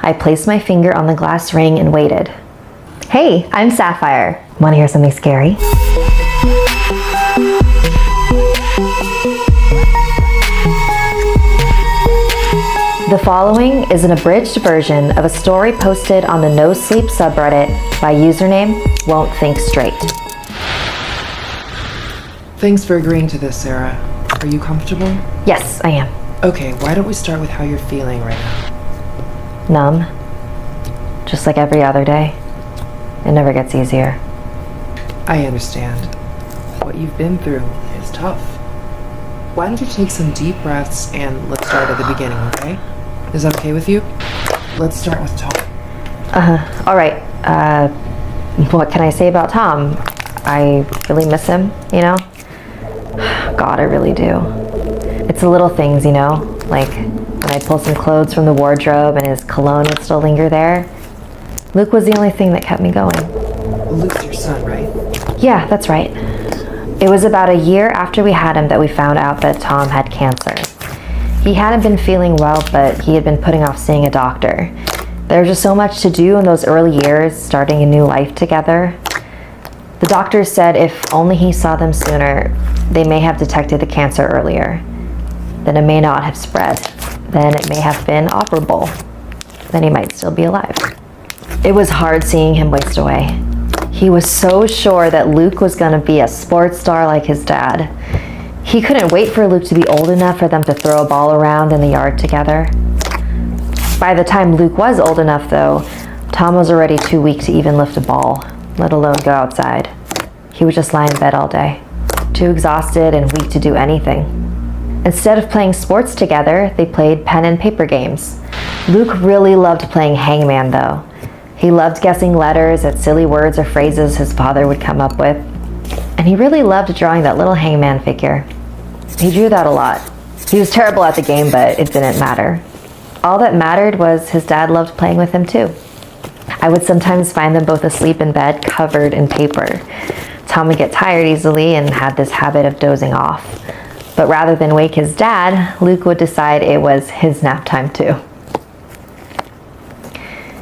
I placed my finger on the glass ring and waited. Hey, I'm Sapphire. Want to hear something scary? The following is an abridged version of a story posted on the No Sleep subreddit by username Won't Think Straight. Thanks for agreeing to this, Sarah. Are you comfortable? Yes, I am. Okay, why don't we start with how you're feeling right now? Numb. Just like every other day. It never gets easier. I understand. What you've been through is tough. Why don't you take some deep breaths and let's start at the beginning, okay? Is that okay with you? Let's start with Tom. All right. What can I say about Tom? I really miss him, you know? God, I really do. It's the little things, you know? Like when I pull some clothes from the wardrobe and his cologne would still linger there. Luke was the only thing that kept me going. Luke's your son, right? Yeah, that's right. It was about a year after we had him that we found out that Tom had cancer. He hadn't been feeling well, but he had been putting off seeing a doctor. There was just so much to do in those early years, starting a new life together. The doctors said if only he saw them sooner, they may have detected the cancer earlier. Then it may not have spread. Then it may have been operable. Then he might still be alive. It was hard seeing him waste away. He was so sure that Luke was going to be a sports star like his dad. He couldn't wait for Luke to be old enough for them to throw a ball around in the yard together. By the time Luke was old enough, though, Tom was already too weak to even lift a ball, let alone go outside. He would just lie in bed all day, too exhausted and weak to do anything. Instead of playing sports together, they played pen and paper games. Luke really loved playing hangman, though. He loved guessing letters at silly words or phrases his father would come up with. And he really loved drawing that little hangman figure. He drew that a lot. He was terrible at the game, but it didn't matter. All that mattered was his dad loved playing with him too. I would sometimes find them both asleep in bed, covered in paper. Tom would get tired easily and had this habit of dozing off. But rather than wake his dad, Luke would decide it was his nap time too.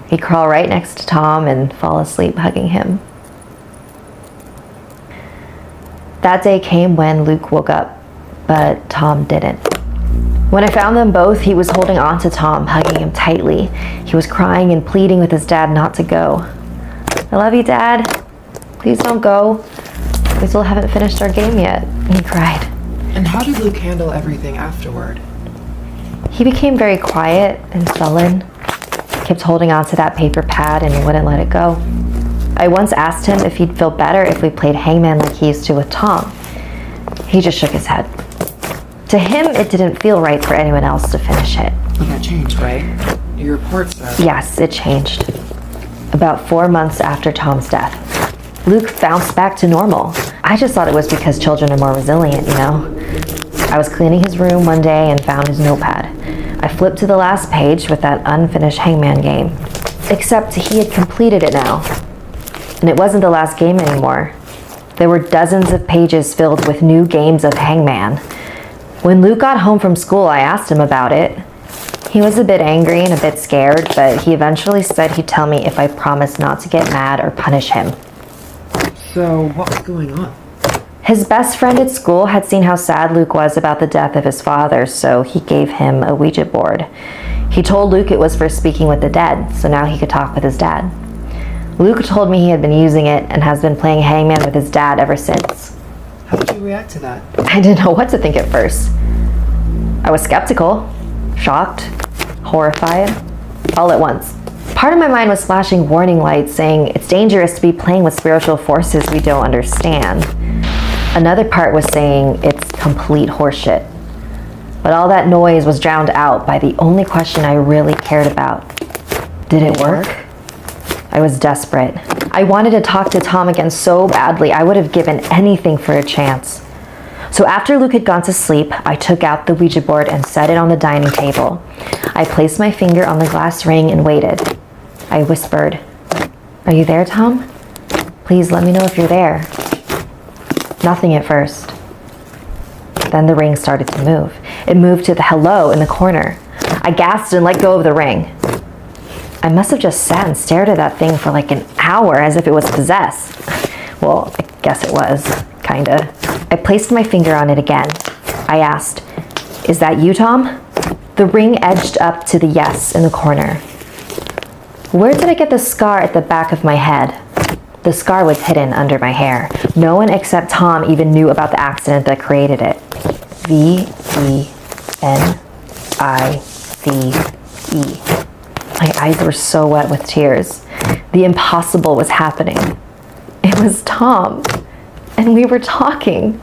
He'd crawl right next to Tom and fall asleep hugging him. That day came when Luke woke up, but Tom didn't. When I found them both, he was holding on to Tom, hugging him tightly. He was crying and pleading with his dad not to go. I love you, Dad. Please don't go. We still haven't finished our game yet, he cried. And how did Luke handle everything afterward? He became very quiet and sullen, kept holding on to that paper pad and wouldn't let it go. I once asked him if he'd feel better if we played hangman like he used to with Tom. He just shook his head. To him, it didn't feel right for anyone else to finish it. But that changed, right? Your report said... Yes, it changed. About 4 months after Tom's death, Luke bounced back to normal. I just thought it was because children are more resilient, you know? I was cleaning his room one day and found his notepad. I flipped to the last page with that unfinished hangman game. Except he had completed it now. And it wasn't the last game anymore. There were dozens of pages filled with new games of hangman. When Luke got home from school, I asked him about it. He was a bit angry and a bit scared, but he eventually said he'd tell me if I promised not to get mad or punish him. So, what was going on? His best friend at school had seen how sad Luke was about the death of his father, so he gave him a Ouija board. He told Luke it was for speaking with the dead, so now he could talk with his dad. Luke told me he had been using it and has been playing hangman with his dad ever since. How did you react to that? I didn't know what to think at first. I was skeptical, shocked, horrified, all at once. Part of my mind was flashing warning lights saying it's dangerous to be playing with spiritual forces we don't understand. Another part was saying it's complete horseshit. But all that noise was drowned out by the only question I really cared about. Did it work? I was desperate. I wanted to talk to Tom again so badly. I would have given anything for a chance. So after Luke had gone to sleep, I took out the Ouija board and set it on the dining table. I placed my finger on the glass ring and waited. I whispered, "Are you there, Tom? Please let me know if you're there." Nothing at first. Then the ring started to move. It moved to the hello in the corner. I gasped and let go of the ring. I must have just sat and stared at that thing for like an hour as if it was possessed. Well, I guess it was, kinda. I placed my finger on it again. I asked, "Is that you, Tom?" The ring edged up to the yes in the corner. Where did I get the scar at the back of my head? The scar was hidden under my hair. No one except Tom even knew about the accident that created it. V-E-N-I-C-E. My eyes were so wet with tears. The impossible was happening. It was Tom, and we were talking.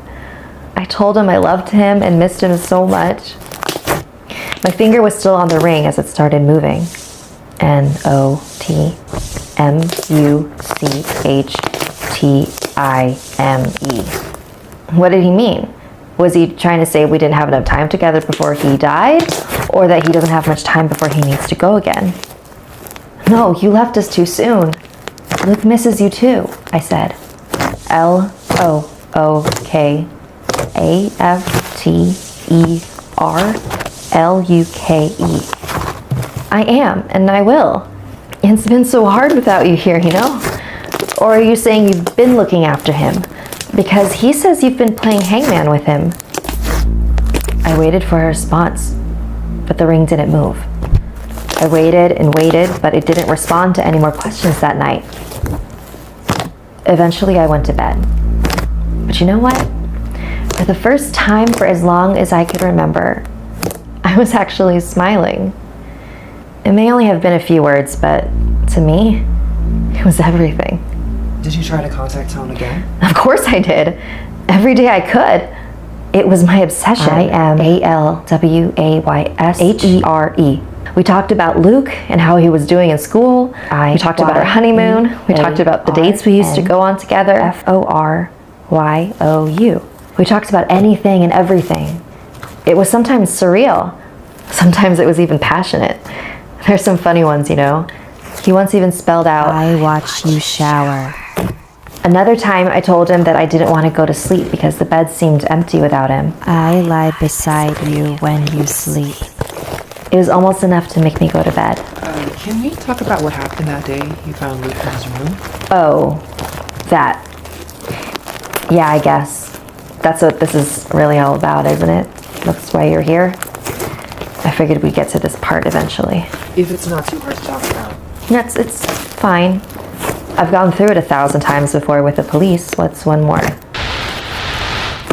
I told him I loved him and missed him so much. My finger was still on the ring as it started moving. N-O-T-M-U-C-H-T-I-M-E. What did he mean? Was he trying to say we didn't have enough time together before he died? Or that he doesn't have much time before he needs to go again? No, you left us too soon. Luke misses you too, I said. L-O-O-K-A-F-T-E-R-L-U-K-E. I am, and I will. It's been so hard without you here, you know? Or are you saying you've been looking after him? Because he says you've been playing hangman with him. I waited for a response, but the ring didn't move. I waited and waited, but it didn't respond to any more questions that night. Eventually, I went to bed. But you know what? For the first time for as long as I could remember, I was actually smiling. It may only have been a few words, but to me, it was everything. Did you try to contact Tom again? Of course I did. Every day I could. It was my obsession. I-M-A-L-W-A-Y-S-H-E-R-E. We talked about Luke and how he was doing in school. We talked about our honeymoon. We talked about the dates we used to go on together. F-O-R-Y-O-U. We talked about anything and everything. It was sometimes surreal. Sometimes it was even passionate. There's some funny ones, you know. He once even spelled out, I watch you shower. Another time I told him that I didn't want to go to sleep because the bed seemed empty without him. I lie beside you when you sleep. It was almost enough to make me go to bed. Can we talk about what happened that day you found Luke in his room? Oh, that. Yeah, I guess. That's what this is really all about, isn't it? That's why you're here. I figured we'd get to this part eventually. If it's not too hard to talk about. It's fine. I've gone through it 1,000 times before with the police. What's one more?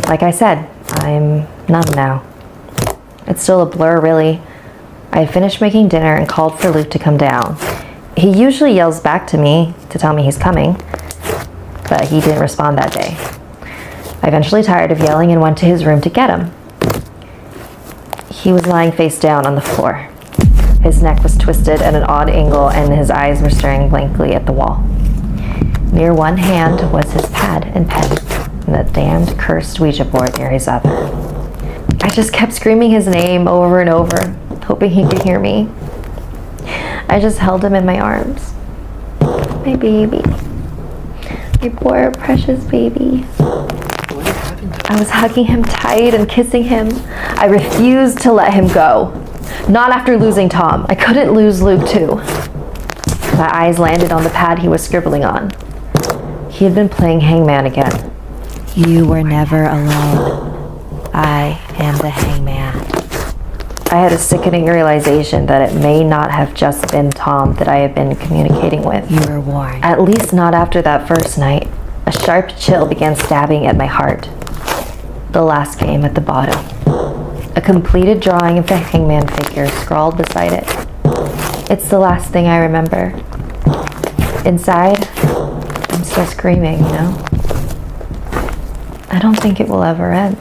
Like I said, I'm numb now. It's still a blur, really. I had finished making dinner and called for Luke to come down. He usually yells back to me to tell me he's coming, but he didn't respond that day. I eventually tired of yelling and went to his room to get him. He was lying face down on the floor. His neck was twisted at an odd angle and his eyes were staring blankly at the wall. Near one hand was his pad and pen, and the damned cursed Ouija board near his other. I just kept screaming his name over and over, hoping he could hear me. I just held him in my arms. My baby. My poor precious baby. What happened to him? I was hugging him tight and kissing him. I refused to let him go. Not after losing Tom. I couldn't lose Luke too. My eyes landed on the pad he was scribbling on. He had been playing hangman again. You were never alone. I am the hangman. I had a sickening realization that it may not have just been Tom that I had been communicating with. You were warned. At least not after that first night. A sharp chill began stabbing at my heart. The last game at the bottom. A completed drawing of the hangman figure scrawled beside it. It's the last thing I remember. Inside, I'm still screaming, you know? I don't think it will ever end.